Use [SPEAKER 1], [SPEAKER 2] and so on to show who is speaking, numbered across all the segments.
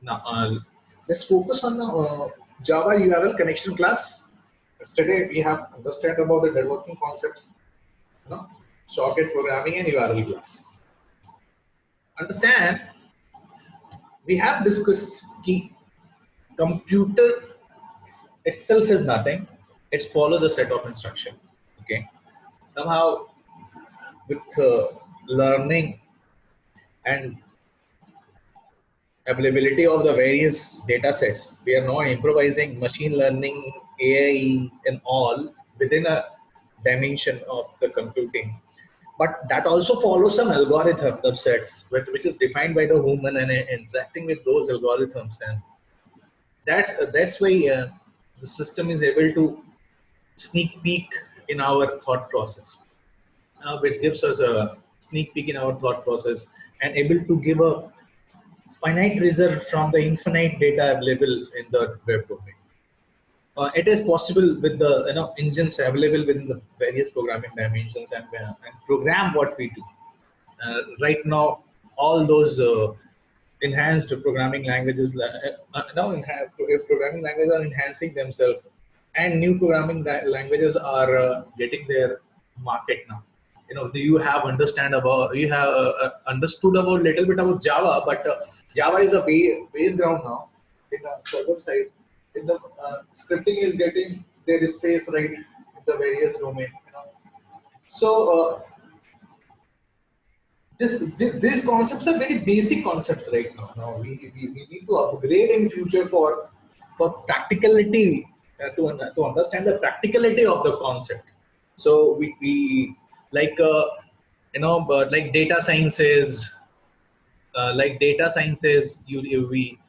[SPEAKER 1] Now, let's focus on the Java URL connection class. Yesterday we have understood about the networking concepts, socket programming and URL class. Understand, we have discussed key computer itself is nothing. It follows the set of instruction. Okay. Somehow with learning and availability of the various data sets, we are now improvising machine learning, AI, and all within a dimension of the computing. But that also follows some algorithm subsets, which is defined by the human and interacting with those algorithms, and that's why the system is able to sneak peek in our thought process, which gives us a sneak peek in our thought process and able to give a finite result from the infinite data available in the web domain. It is possible with the engines available within the various programming dimensions and program what we do. Right now, all those enhanced programming languages programming languages are enhancing themselves, and new programming languages are getting their market now. Do you have understood about little bit about Java, but Java is a base ground now in the server side. In the scripting is getting their space right in the various domain. So these concepts are very basic concepts right now. Now we need to upgrade in future for practicality, to understand the practicality of the concept. So we like but like data sciences, we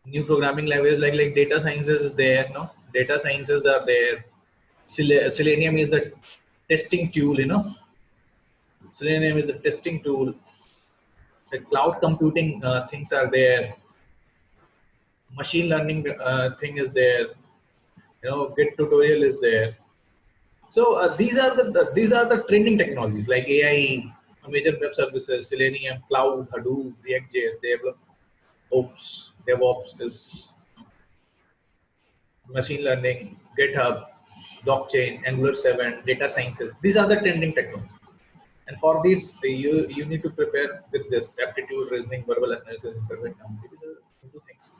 [SPEAKER 1] new programming languages like data sciences is there. Data sciences are there. Selenium is the testing tool. Selenium is a testing tool. The cloud computing things are there. Machine learning thing is there. Git tutorial is there. So these are the trending technologies like AI, major web services, Selenium, cloud, Hadoop, React.js. DevOps is machine learning, GitHub, blockchain, Angular 7, data sciences. These are the trending technologies. And for these, you need to prepare with this aptitude, reasoning, verbal analysis, interpret. These are simple things.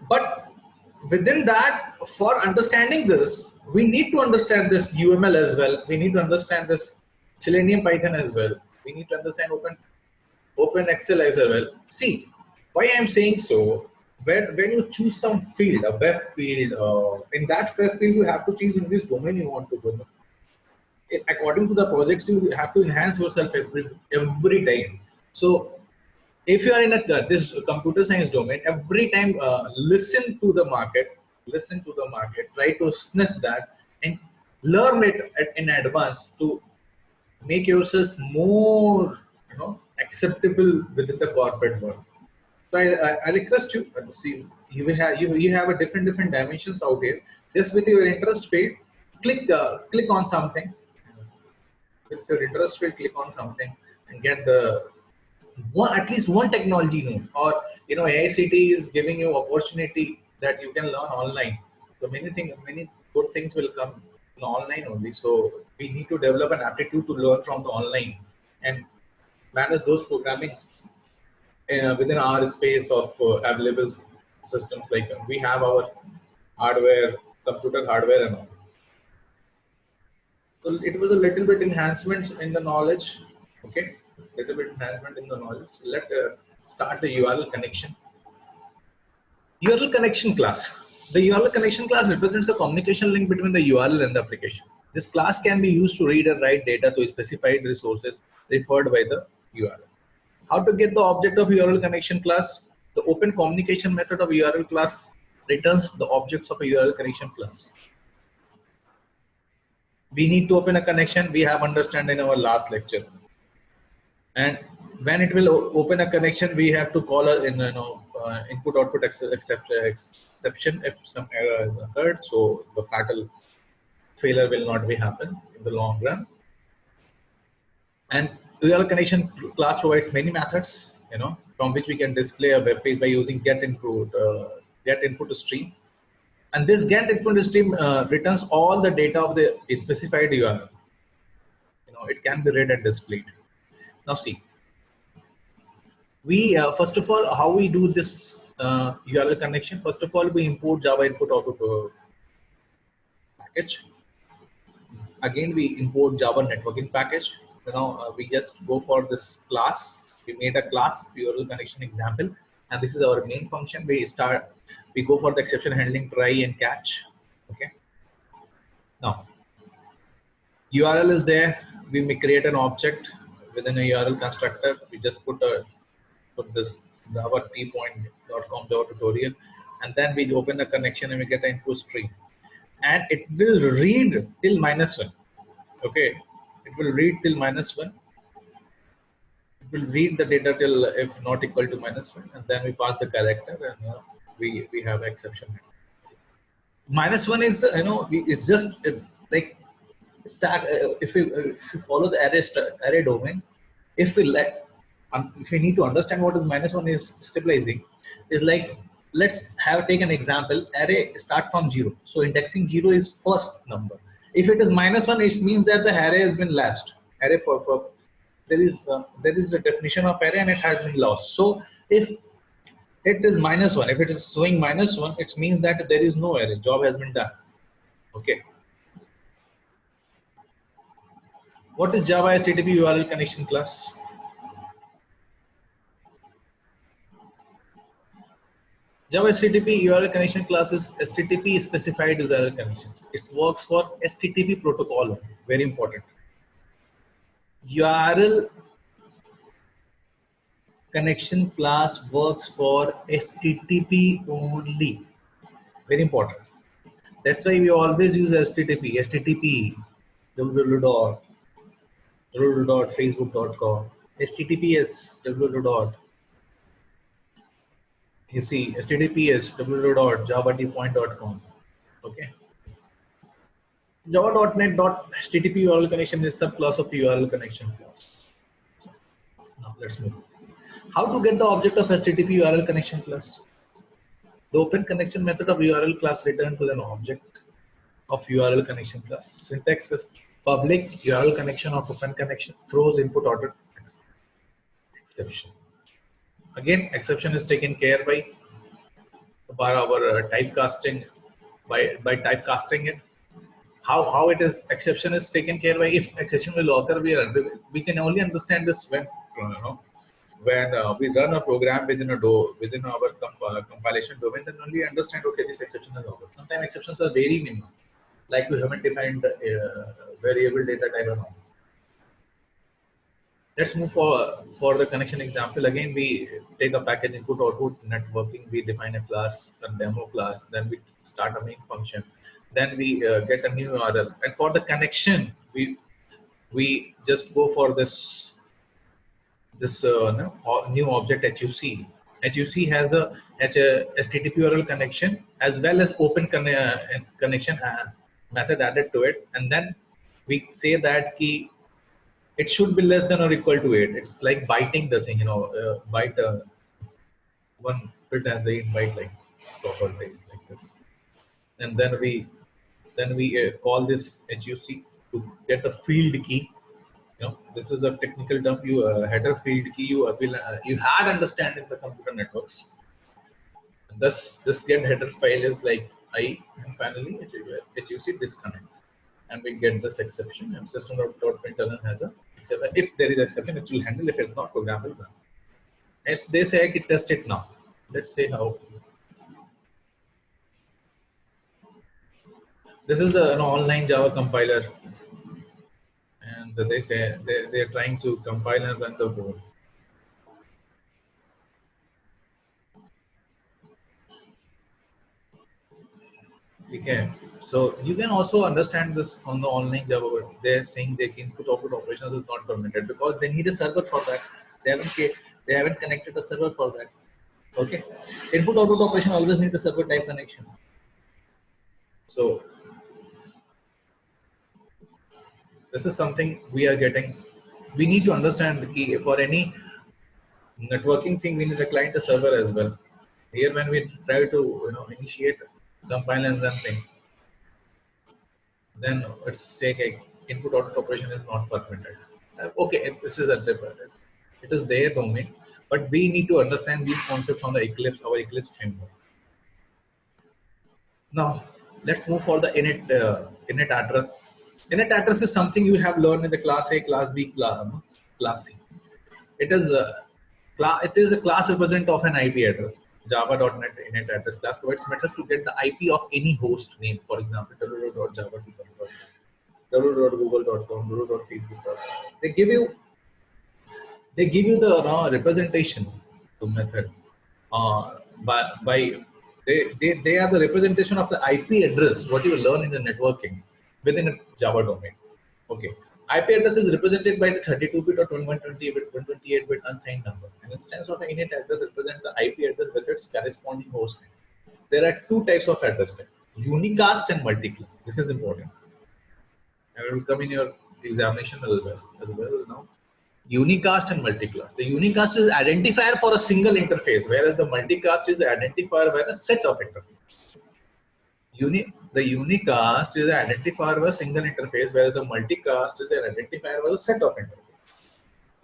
[SPEAKER 1] But within that, for understanding this, we need to understand this UML as well. We need to understand this Selenium Python as well. We need to understand Open Excel as well. See, why I am saying so, when you choose some field, a web field, in that web field, you have to choose in which domain you want to go. According to the projects, you have to enhance yourself every time. So if you are in this computer science domain, every time listen to the market, try to sniff that and learn it in advance to make yourself more acceptable within the corporate world. So I request you, see, you have a different dimensions out here. Just with your interest field, click on something. With your interest field, click on something and get the at least one technology node. Or AICT is giving you opportunity that you can learn online. So many good things will come online only. So we need to develop an aptitude to learn from the online and manage those programming within our space of available systems. Like we have our hardware, computer hardware and all. So it was a little bit enhancements in the knowledge. Okay, little bit enhancement in the knowledge. Let's start the URL connection. URL connection class. The URL connection class represents a communication link between the URL and the application. This class can be used to read and write data to specified resources referred by the URL. How to get the object of URL connection class? The open communication method of URL class returns the objects of a URL connection class. We need to open a connection. We have understood in our last lecture. And when it will open a connection, we have to call input-output exception if some error has occurred. So the fatal failure will not be happen in the long run. And URL connection class provides many methods. from which we can display a web page by using get input stream. And this get input stream returns all the data of the specified URL. It can be read and displayed. Now see, we first of all, how we do this URL connection. First of all, we import Java input output package. Again, we import Java networking package. We just go for this class. We made a class URL connection example, and this is our main function. We go for the exception handling, try and catch. Okay. Now, URL is there. We may create an object within a URL constructor. We just put this Java t-point.com Java tutorial, and then we open the connection and we get an input stream, and it will read till -1. Okay, it will read till -1. It will read the data till if not equal to -1, and then we pass the character, and we have exception. -1 is it's just like stack. If you follow the array domain, if we need to understand what is -1 is stabilizing, is like, let's take an example. Array start from 0, so indexing 0 is first number. If it is -1, it means that the array has been lapsed. Array there is a definition of array and it has been lost. So if it is -1, if it is showing -1, it means that there is no array. Job has been done. Okay. What is Java HTTP URL connection class? Java HTTP URL connection class is HTTP specified URL connections. It works for HTTP protocol. Very important. URL connection class works for HTTP only. Very important. That's why we always use HTTP www.facebook.com, HTTPS www. You see, HTTPS www.javat.point.com. Okay. Java.net.http URL connection is subclass of URL connection class. Now let's move. How to get the object of HTTP URL connection class? The open connection method of URL class return to an object of URL connection class. Syntax is public URL connection of open connection throws input order exception. Again, exception is taken care by our typecasting, by typecasting it. How it is, exception is taken care by, if exception will occur, we can only understand this when we run a program within our compilation domain, then only understand, okay, this exception is occurred. Sometimes exceptions are very minimal, like we haven't defined variable data type and all. Let's move for the connection example. Again, we take a package input output networking. We define a class, a demo class. Then we start a main function. Then we get a new URL. And for the connection, we just go for this new object HUC. HUC has a HTTP URL connection as well as open connection method added to it. And then we say that key, it should be less than or equal to 8. It's like biting the thing, bite one bit as a bite like proper things like this. And then we call this HUC to get a field key. This is a technical term. Header field key. You had understand in the computer networks. And thus, this get header file is like and finally HUC disconnect. And we get this exception, and system.println has a exception. If there is exception, it will handle. If it's not, program will run. As they say, I can test it now. Let's see how. This is the online Java compiler, and they're trying to compile and run the code. Okay, so you can also understand this on the online Java. They're saying the input output operations is not permitted because they need a server for that. They haven't connected a server for that. Okay, input output operation always need a server type connection. So this is something we are getting. We need to understand the key for any networking thing, we need a client a server as well. Here when we try to initiate compile and run thing, then it's saying like input output operation is not permitted. Okay, this is it is their domain, but we need to understand these concepts on the Eclipse, our Eclipse framework. Now let's move for the init address. Init address is something you have learned in the class A, class B, class C. It is a class representative of an IP address. Java.NET init address class provides methods to get the IP of any host name. For example, www.java.com, www.google.com, www.facebook.com. They give you the representation to method by they are the representation of the IP address what you learn in the networking within a Java domain. Okay, IP address is represented by the 32-bit or 128-bit unsigned number. An instance of an init address represents the IP address with its corresponding host name. There are two types of address type: unicast and multicast. This is important, and it will come in your examination as well now. Unicast and multicast. The unicast is identifier for a single interface, whereas the multicast is the identifier for a set of interfaces. The unicast is an identifier for a single interface, whereas the multicast is an identifier for a set of interfaces.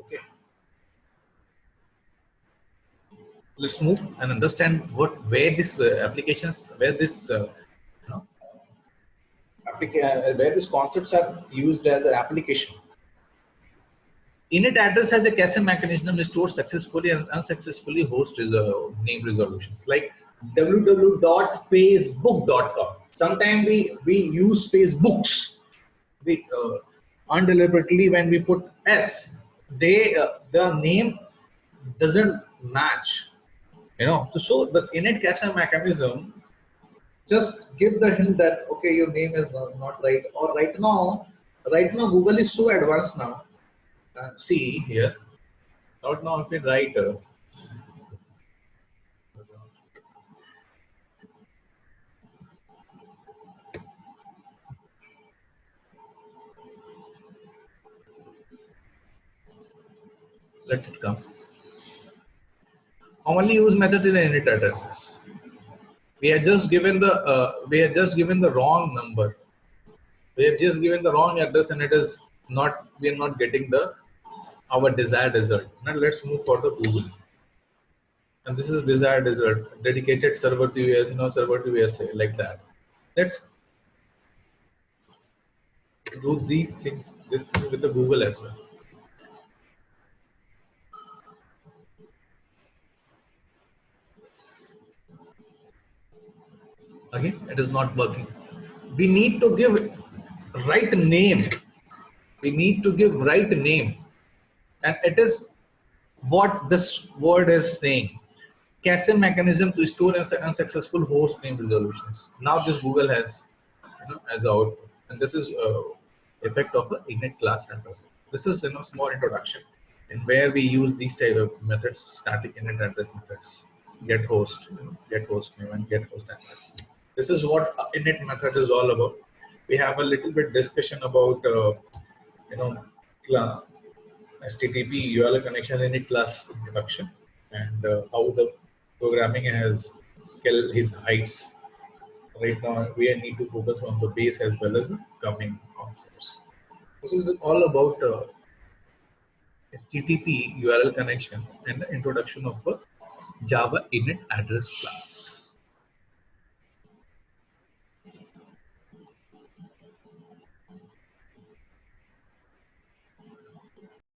[SPEAKER 1] Okay. Let's move and understand where these concepts are used as an application. Init address has a cache mechanism to store successfully and unsuccessfully host name resolutions, like www.facebook.com. Sometimes we use Facebooks. We undeliberately when we put S, the name doesn't match. So the init cache mechanism just give the hint that okay, your name is not right. Or right now Google is so advanced now. See here, right now if we write let it come. Commonly used method in init addresses. We have just given the wrong number. We have just given the wrong address, and it is not. We are not getting our desired result. Now let's move for the Google. And this is desired result. Dedicated server to US, server to USA, like that. Let's do these things. This thing with the Google as well. Again, it is not working. We need to give right name. We need to give right name. And it is what this word is saying. Cache mechanism to store unsuccessful host name resolutions. Now this Google has as output. And this is effect of the init class address. This is small introduction in where we use these type of methods, static init address methods, get host name and get host address. This is what init method is all about. We have a little bit discussion about HTTP URL connection init class introduction and how the programming has scaled his heights. Right now, we need to focus on the base as well as the coming concepts. This is all about HTTP URL connection and the introduction of a Java init address class.